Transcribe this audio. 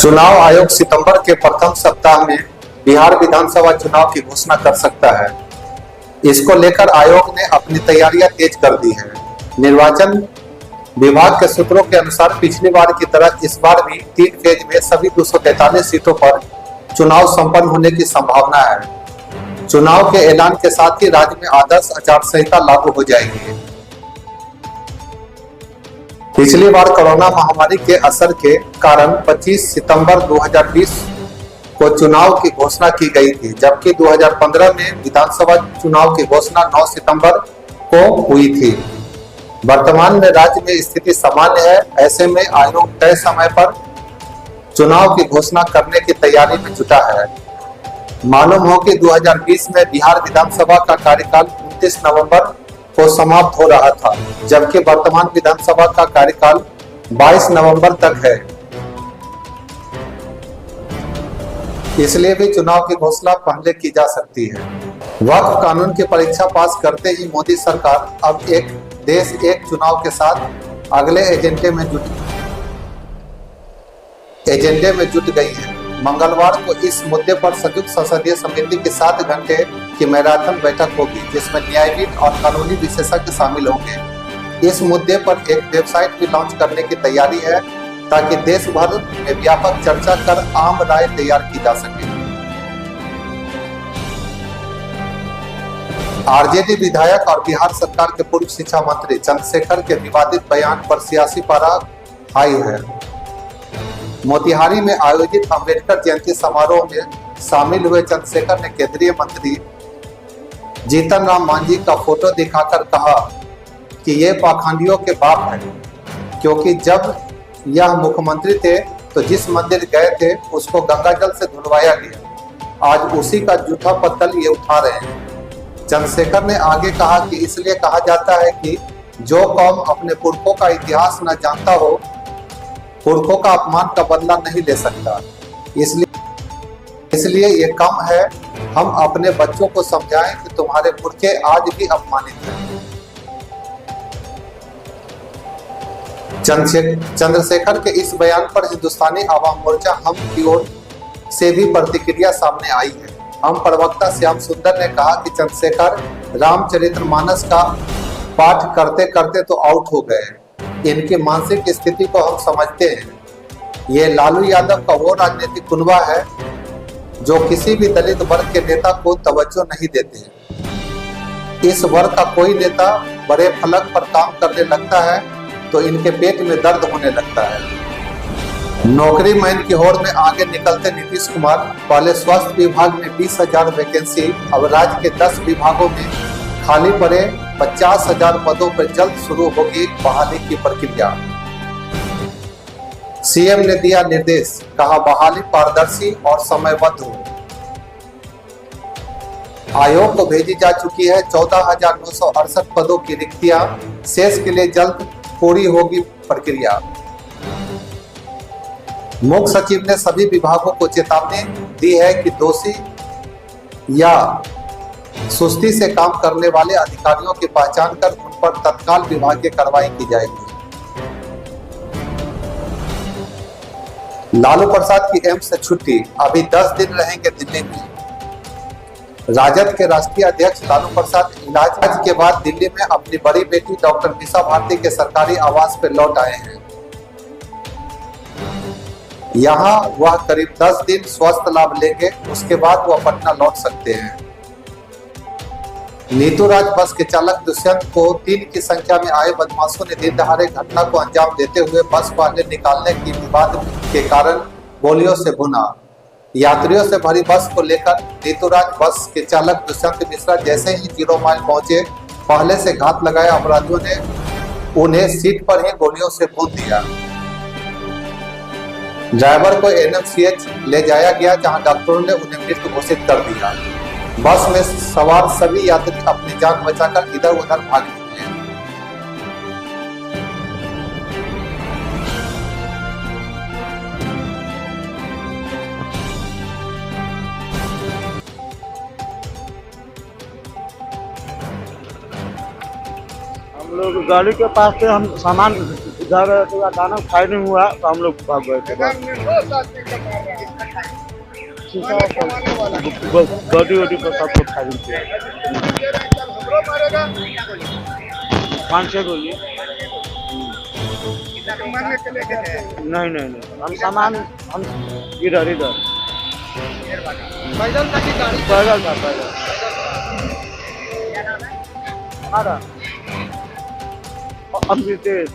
चुनाव आयोग सितंबर के प्रथम सप्ताह में बिहार विधानसभा चुनाव की घोषणा कर सकता है। इसको लेकर आयोग ने अपनी तैयारियां तेज कर दी है। निर्वाचन विभाग के सूत्रों के अनुसार पिछली बार की तरह इस बार भी 3 फेज में सभी 243 सीटों पर चुनाव संपन्न होने की संभावना है। चुनाव के ऐलान के साथ ही राज्य में आदर्श आचार संहिता लागू हो जाएगी। पिछली बार कोरोना महामारी के असर के कारण 25 सितंबर 2020 को चुनाव की घोषणा की गई थी, जबकि 2015 में विधानसभा चुनाव की घोषणा 9 सितंबर को हुई थी। वर्तमान में राज्य में स्थिति सामान्य है। ऐसे में आयोग तय समय पर चुनाव की घोषणा करने की तैयारी में जुटा है। मालूम हो कि 2020 में बिहार विधानसभा का कार्यकाल 29 नवंबर को समाप्त हो रहा था, जबकि वर्तमान विधानसभा का कार्यकाल 22 नवंबर तक है। इसलिए भी चुनाव की घोषणा पहले की जा सकती है। वक्फ कानून की परीक्षा पास करते ही मोदी सरकार अब एक देश एक चुनाव के साथ अगले एजेंडे में जुट गई है। मंगलवार को इस मुद्दे पर संयुक्त संसदीय समिति की 7 घंटे की मैराथन बैठक होगी, जिसमें न्यायविद और कानूनी विशेषज्ञ शामिल होंगे। इस मुद्दे पर एक वेबसाइट भी लॉन्च करने की तैयारी है, ताकि देश भर में व्यापक चर्चा कर आम राय तैयार की जा सके। आरजेडी विधायक और बिहार सरकार के पूर्व शिक्षा मंत्री चंद्रशेखर के विवादित बयान पर सियासी पारा हाई है। मोतिहारी में आयोजित अंबेडकर जयंती समारोह में शामिल हुए चंद्रशेखर ने केंद्रीय मंत्री जीतन राम मांझी का फोटो दिखाकर कहा कि ये पाखंडियों के बाप हैं, क्योंकि जब यह मुख्यमंत्री थे तो जिस मंदिर गए थे उसको गंगा जल से धुलवाया गया। आज उसी का जूठा पत्तल ये उठा रहे हैं। चंद्रशेखर ने आगे कहा कि इसलिए कहा जाता है कि जो कौम अपने पुरखों का इतिहास न जानता हो, पुरखों का अपमान का बदला नहीं ले सकता। इसलिए ये कम है हम अपने बच्चों को समझाएं कि तुम्हारे पुरखे आज भी अपमानित हैं। चंद्रशेखर के इस बयान पर हिंदुस्तानी आवाम मोर्चा हम की ओर से भी प्रतिक्रिया सामने आई है। हम प्रवक्ता श्याम सुंदर ने कहा कि चंद्रशेखर रामचरितमानस का पाठ करते करते तो आउट हो गए। इनकी मानसिक स्थिति को हम समझते हैं। ये लालू यादव का वो राजनीतिक कुनबा है जो किसी भी दलित वर्ग के नेता को तवज्जो नहीं देते। इस वर्ग का कोई नेता बड़े फलक पर काम करने लगता है तो इनके पेट में दर्द होने लगता है। नौकरी मैन की होड़ में आगे निकलते नीतीश कुमार पहले स्वास्थ्य विभाग में 20,000 वैकेंसी, अब राज्य के 10 विभागों में खाली पड़े 50,000 पदों पर जल्द शुरू होगी बहाली की प्रक्रिया। सीएम ने दिया निर्देश, कहा बहाली पारदर्शी और समयबद्ध हो। आयोग को भेजी जा चुकी है 14,968 पदों की रिक्तियां, शेष के लिए जल्द पूरी होगी प्रक्रिया। मुख्य सचिव ने सभी विभागों को चेतावनी दी है कि दोषी या सुस्ती से काम करने वाले अधिकारियों की पहचान कर उन पर तत्काल विभागीय कार्रवाई की जाएगी। लालू प्रसाद की एम्स से छुट्टी, अभी 10 दिन रहेंगे दिल्ली में। राजद के राष्ट्रीय अध्यक्ष लालू प्रसाद इलाज के बाद दिल्ली में अपनी बड़ी बेटी डॉक्टर मीसा भारती के सरकारी आवास पर लौट आए हैं। यहाँ वह करीब 10 दिन स्वास्थ्य लाभ लेंगे, उसके बाद वह पटना लौट सकते हैं। नीतू राज बस के चालक दुष्यंत को 3 की संख्या में आए बदमाशों ने दिन दहाड़े घटना को अंजाम देते हुए बस वाले निकालने की विवाद के कारण गोलियों से भुना। यात्रियों से भरी बस को लेकर नीतू राज बस के चालक दुष्यंत मिश्रा जैसे ही 0 माइल पहुंचे, पहले से घात लगाए अपराधियों ने उन्हें सीट पर ही गोलियों से भून दिया। ड्राइवर को एनएमसीएच ले जाया गया, जहां डॉक्टरों ने उन्हें मृत घोषित कर दिया। बस में सवार सभी यात्री अपनी जान बचाकर इधर उधर भाग निकले। हम लोग गाड़ी के पास से हम सामान इधर तो अचानक फायरिंग हुआ तो हम लोग भाग गए थे बस। शीशा बस गाड़ी वाड़ी पर सब लोग फायरिंग किया। 5-6 गोली। नहीं हम सामान हम इधर पैदल था कि गाड़ी पैदल था हमारा अब भी तेज